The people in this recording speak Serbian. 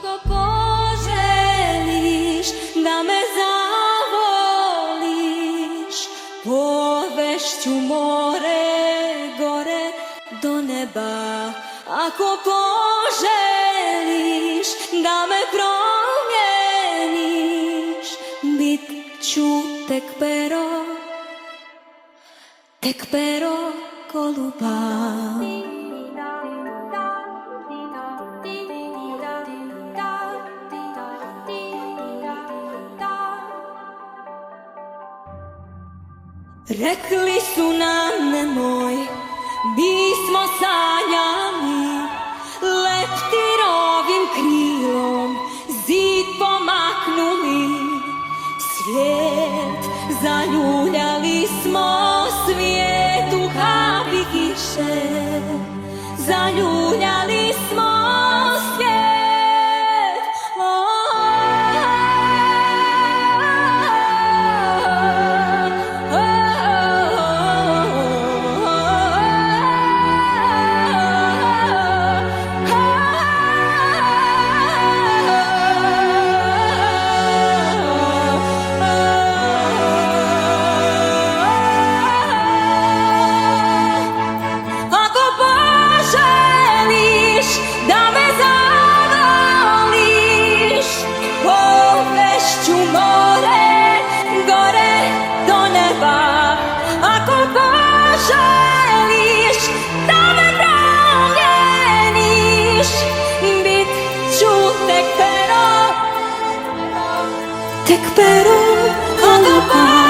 Ako poželiš da me zavoliš, povešću more gore do neba. Ako poželiš da me promijeniš, bit ću tek pero goluba. Rekli su nam nemoj, bismo sanjali, leptirovim krilom zid pomaknuli, svijet zaljuljali smo, svijetu kapi kiše, zaljuljali smo svijet. Tek pero goluba.